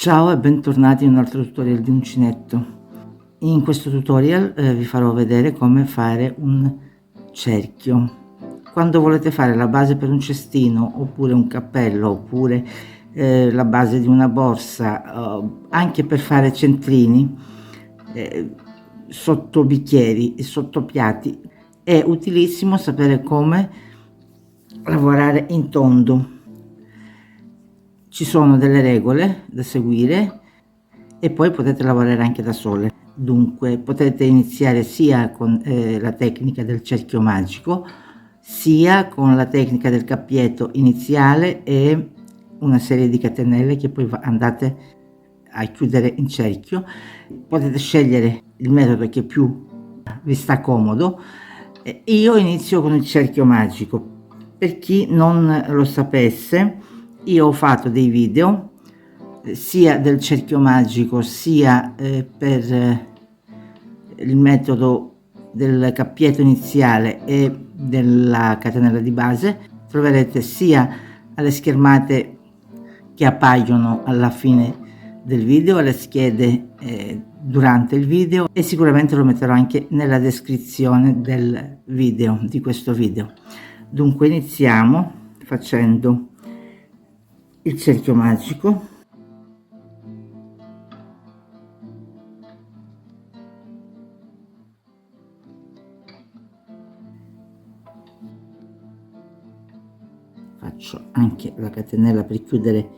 Ciao e bentornati in un altro tutorial di uncinetto. In questo tutorial vi farò vedere come fare un cerchio. Quando volete fare la base per un cestino, oppure un cappello, oppure la base di una borsa, anche per fare centrini sotto bicchieri e sotto piatti, è utilissimo sapere come lavorare in tondo. Ci sono delle regole da seguire e poi potete lavorare anche da sole. Dunque potete iniziare sia con la tecnica del cerchio magico, sia con la tecnica del cappietto iniziale e una serie di catenelle che poi andate a chiudere in cerchio. Potete scegliere il metodo che più vi sta comodo. Io inizio con il cerchio magico. Per chi non lo sapesse, io ho fatto dei video sia del cerchio magico sia per il metodo del cappietto iniziale e della catenella di base. Troverete sia alle schermate che appaiono alla fine del video, alle schede durante il video, e sicuramente lo metterò anche nella descrizione del video, di questo video. Dunque iniziamo facendo il cerchio magico. Faccio anche la catenella per chiudere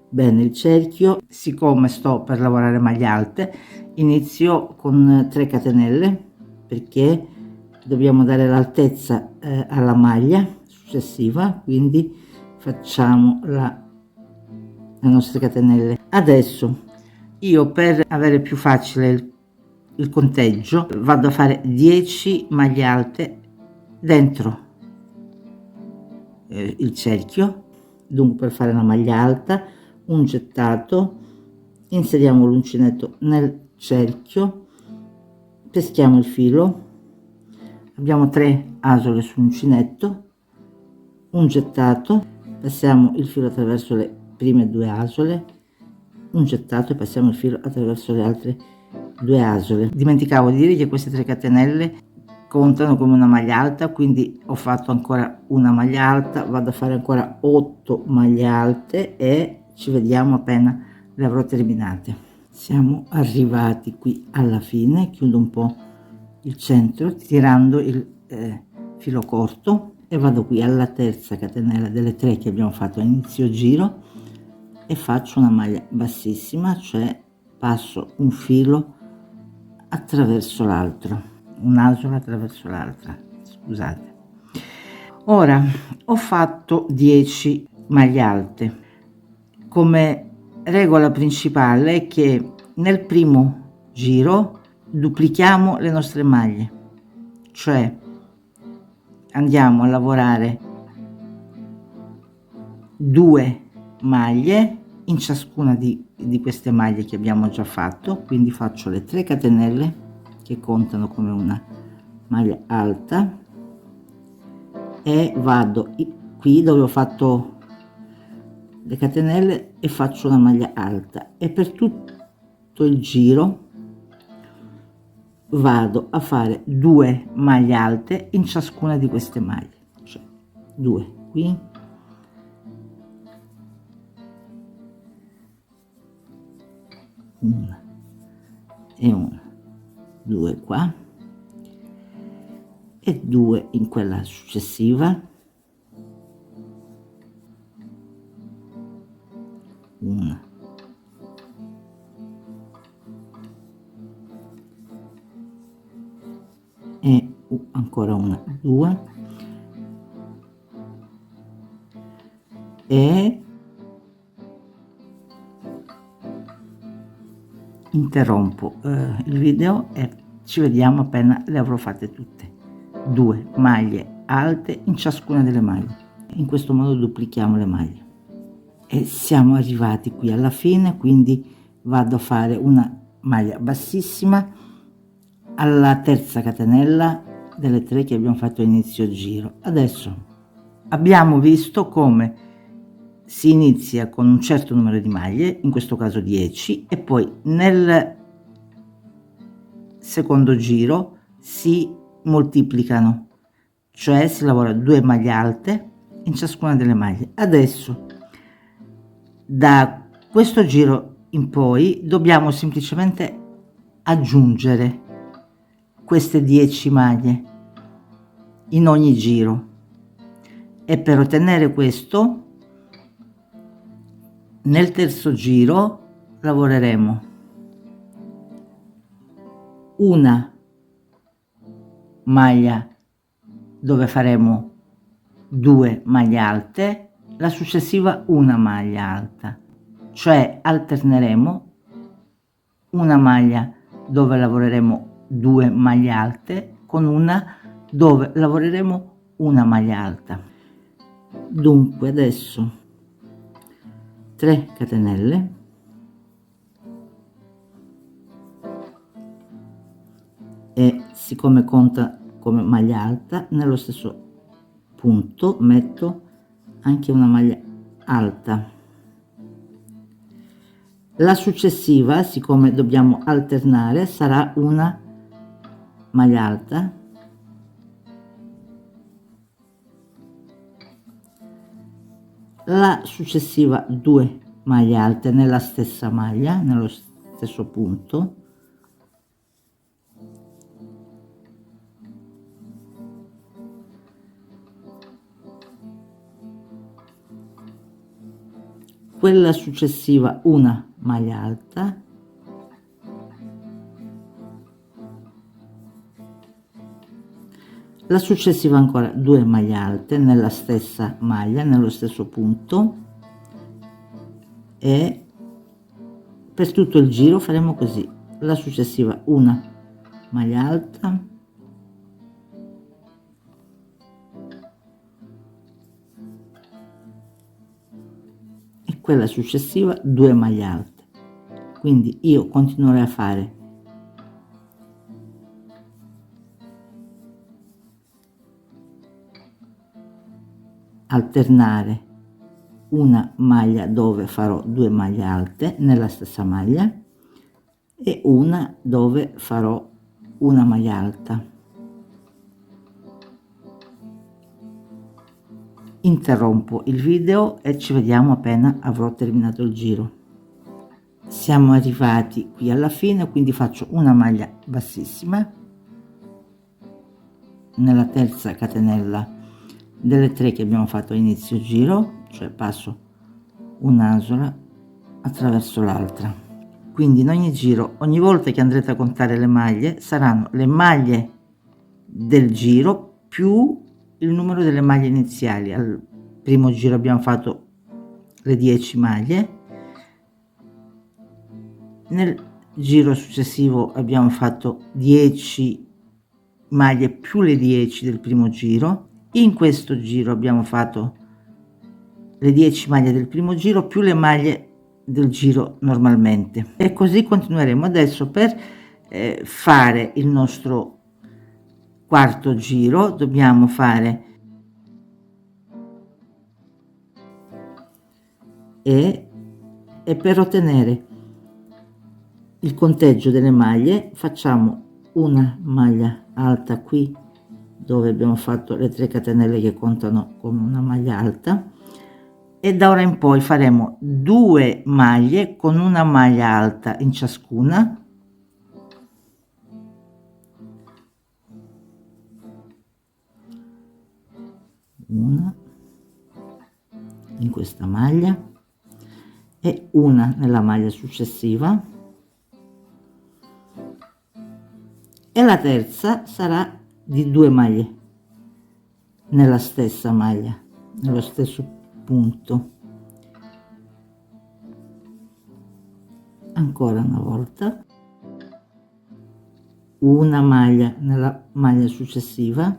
bene il cerchio. Siccome sto per lavorare maglie alte, inizio con 3 catenelle perché dobbiamo dare l'altezza alla maglia successiva, quindi facciamo le nostre catenelle. Adesso io, per avere più facile il conteggio, vado a fare 10 maglie alte dentro il cerchio. Dunque, per fare una maglia alta, un gettato, inseriamo l'uncinetto nel cerchio, peschiamo il filo, abbiamo 3 asole sull'uncinetto, un gettato, passiamo il filo attraverso le prime 2 asole, un gettato e passiamo il filo attraverso le altre 2 asole. Dimenticavo di dire che queste 3 catenelle contano come una maglia alta, quindi ho fatto ancora una maglia alta, vado a fare ancora 8 maglie alte e ci vediamo appena le avrò terminate. Siamo arrivati qui alla fine. Chiudo un po' il centro tirando il filo corto e vado qui alla terza catenella delle 3 che abbiamo fatto a inizio giro e faccio una maglia bassissima, cioè passo un filo attraverso l'altro, un'asola attraverso l'altra, scusate. Ora ho fatto 10 maglie alte. Come regola principale è che nel primo giro duplichiamo le nostre maglie, cioè andiamo a lavorare 2 maglie in ciascuna di queste maglie che abbiamo già fatto, quindi faccio le 3 catenelle che contano come una maglia alta e vado qui dove ho fatto le catenelle e faccio una maglia alta, e per tutto il giro vado a fare 2 maglie alte in ciascuna di queste maglie, cioè 2 qui, una e una, 2 qua e 2 in quella successiva, una e ancora una, 2 e interrompo il video e ci vediamo appena le avrò fatte tutte. 2 maglie alte in ciascuna delle maglie. In questo modo duplichiamo le maglie e siamo arrivati qui alla fine, quindi vado a fare una maglia bassissima alla terza catenella delle 3 che abbiamo fatto a inizio giro. Adesso abbiamo visto come si inizia con un certo numero di maglie, in questo caso 10, e poi nel secondo giro si moltiplicano, cioè si lavora 2 maglie alte in ciascuna delle maglie. Adesso da questo giro in poi dobbiamo semplicemente aggiungere queste 10 maglie in ogni giro, e per ottenere questo nel terzo giro lavoreremo una maglia dove faremo 2 maglie alte, la successiva una maglia alta, cioè alterneremo una maglia dove lavoreremo 2 maglie alte con una dove lavoreremo una maglia alta. Dunque adesso 3 catenelle, e siccome conta come maglia alta, nello stesso punto metto anche una maglia alta. La successiva, siccome dobbiamo alternare, sarà una maglia alta, la successiva 2 maglie alte nella stessa maglia, nello stesso punto, quella successiva una maglia alta, la successiva ancora 2 maglie alte nella stessa maglia, nello stesso punto, e per tutto il giro faremo così: la successiva una maglia alta, e quella successiva 2 maglie alte. Quindi io continuerò a fare alternare una maglia dove farò 2 maglie alte nella stessa maglia e una dove farò una maglia alta. Interrompo il video e ci vediamo appena avrò terminato il giro. Siamo arrivati qui alla fine, quindi faccio una maglia bassissima nella terza catenella delle 3 che abbiamo fatto a inizio giro, cioè passo un'asola attraverso l'altra. Quindi in ogni giro, ogni volta che andrete a contare le maglie, saranno le maglie del giro più il numero delle maglie iniziali. Al primo giro abbiamo fatto le 10 maglie, nel giro successivo abbiamo fatto 10 maglie più le 10 del primo giro, in questo giro abbiamo fatto le 10 maglie del primo giro più le maglie del giro normalmente, e così continueremo. Adesso per fare il nostro quarto giro dobbiamo fare e per ottenere il conteggio delle maglie facciamo una maglia alta qui dove abbiamo fatto le 3 catenelle che contano come una maglia alta, e da ora in poi faremo 2 maglie con una maglia alta in ciascuna, una in questa maglia e una nella maglia successiva, e la terza sarà di 2 maglie nella stessa maglia, nello stesso punto. Ancora una volta una maglia nella maglia successiva,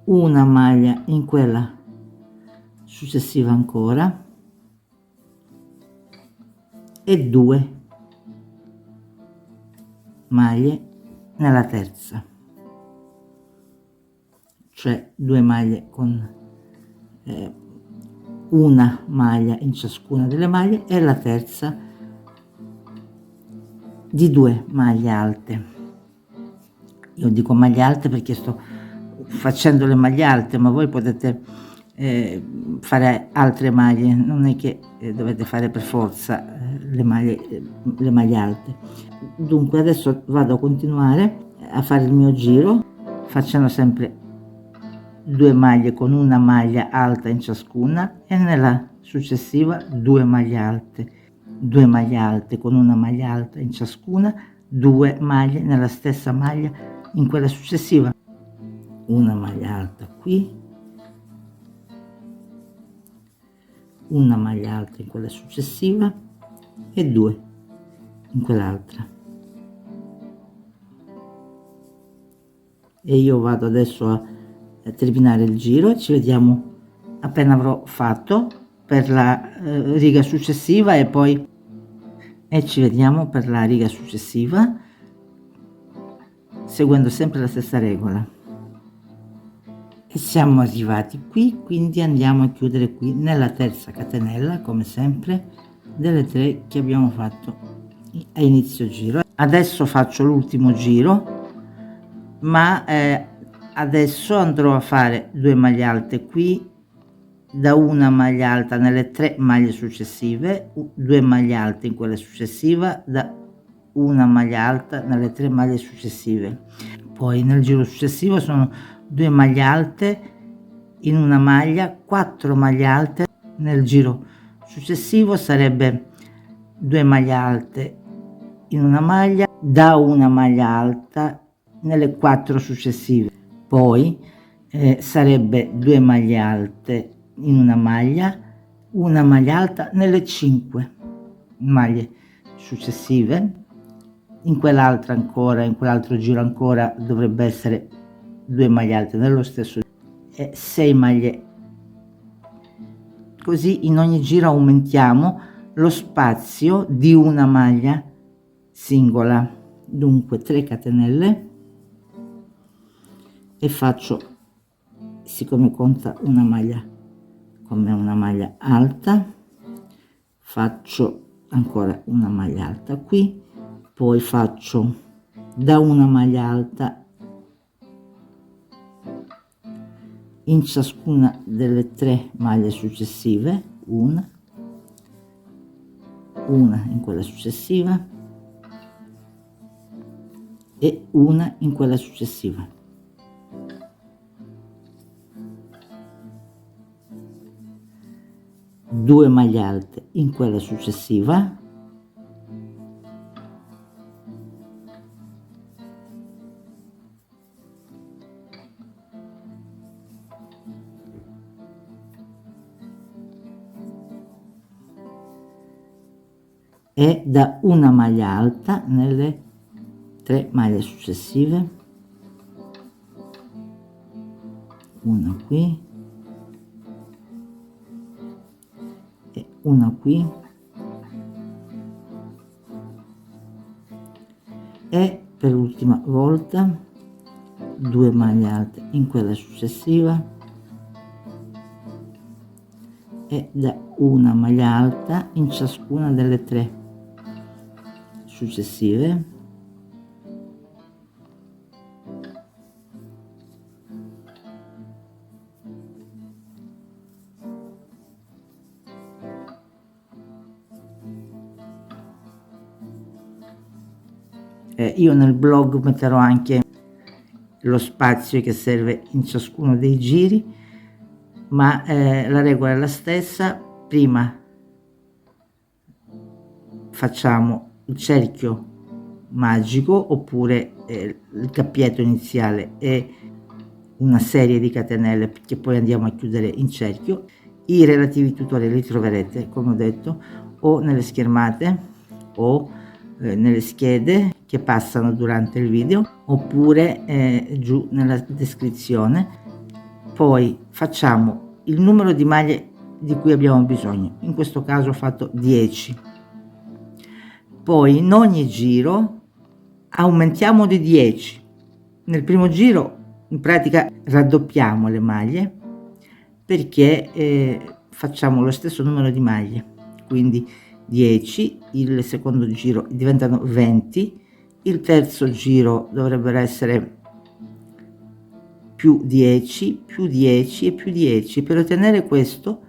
una maglia in quella successiva ancora e 2 maglie nella terza, cioè 2 maglie con una maglia in ciascuna delle maglie, e la terza di 2 maglie alte. Io dico maglie alte perché sto facendo le maglie alte, ma voi potete fare altre maglie, non è che dovete fare per forza le maglie alte. Dunque adesso vado a continuare a fare il mio giro facendo sempre 2 maglie con una maglia alta in ciascuna, e nella successiva 2 maglie alte, 2 maglie alte con una maglia alta in ciascuna, 2 maglie nella stessa maglia in quella successiva, una maglia alta qui, una maglia alta in quella successiva e 2 in quell'altra. E io vado adesso a terminare il giro e ci vediamo appena avrò fatto per la riga successiva, e ci vediamo per la riga successiva seguendo sempre la stessa regola. E siamo arrivati qui, quindi andiamo a chiudere qui nella terza catenella, come sempre, delle 3 che abbiamo fatto a inizio giro. Adesso faccio l'ultimo giro, ma adesso andrò a fare 2 maglie alte qui, da una maglia alta nelle 3 maglie successive, 2 maglie alte in quella successiva, da una maglia alta nelle 3 maglie successive. Poi nel giro successivo sono 2 maglie alte in una maglia, 4 maglie alte. Nel giro successivo sarebbe 2 maglie alte in una maglia, da una maglia alta nelle 4 successive. Poi sarebbe 2 maglie alte in una maglia alta nelle 5 maglie successive. In quell'altra ancora, in quell'altro giro ancora dovrebbe essere 2 maglie alte nello stesso, 6 maglie. Così in ogni giro aumentiamo lo spazio di una maglia singola. Dunque 3 catenelle, e faccio, siccome conta una maglia come una maglia alta, faccio ancora una maglia alta qui, poi faccio da una maglia alta in ciascuna delle 3 maglie successive, una in quella successiva e una in quella successiva. Due maglie alte in quella successiva, e da una maglia alta nelle 3 maglie successive, una qui e una qui, e per l'ultima volta 2 maglie alte in quella successiva e da una maglia alta in ciascuna delle 3 successive, io nel blog metterò anche lo spazio che serve in ciascuno dei giri, ma la regola è la stessa. Prima facciamo il cerchio magico oppure il cappietto iniziale e una serie di catenelle, perché poi andiamo a chiudere in cerchio. I relativi tutorial li troverete, come ho detto, o nelle schermate o nelle schede che passano durante il video, oppure giù nella descrizione. Poi facciamo il numero di maglie di cui abbiamo bisogno, in questo caso ho fatto 10. Poi in ogni giro aumentiamo di 10. Nel primo giro in pratica raddoppiamo le maglie perché facciamo lo stesso numero di maglie, quindi 10, il secondo giro diventano 20, il terzo giro dovrebbero essere più 10, più 10 e più 10. Per ottenere questo,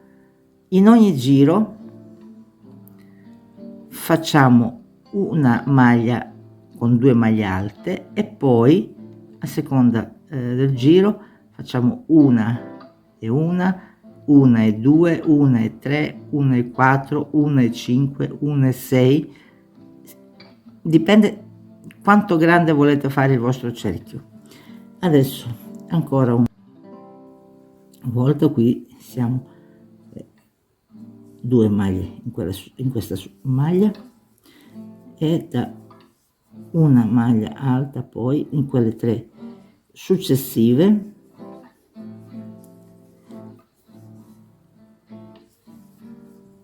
in ogni giro facciamo una maglia con 2 maglie alte e poi a seconda del giro facciamo una e una, una e due, una e tre, una e quattro, una e cinque, una e sei, dipende quanto grande volete fare il vostro cerchio. Adesso ancora una volta, qui siamo 2 maglie in questa maglia e da una maglia alta poi in quelle 3 successive,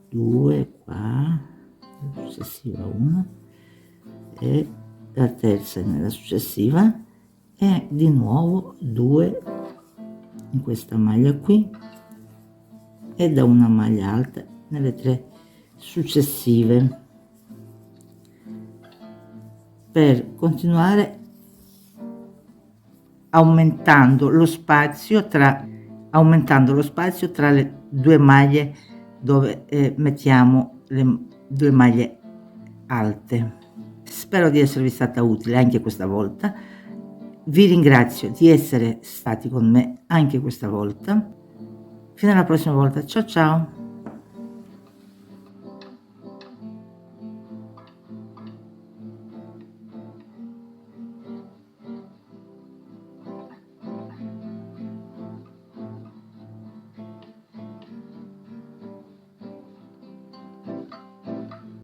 due qua, successiva una e la terza nella successiva e di nuovo 2 in questa maglia qui e da una maglia alta nelle 3 successive, per continuare aumentando lo spazio tra le 2 maglie dove mettiamo le 2 maglie alte. Spero di esservi stata utile anche questa volta. Vi ringrazio di essere stati con me anche questa volta. Fino alla prossima volta, ciao ciao!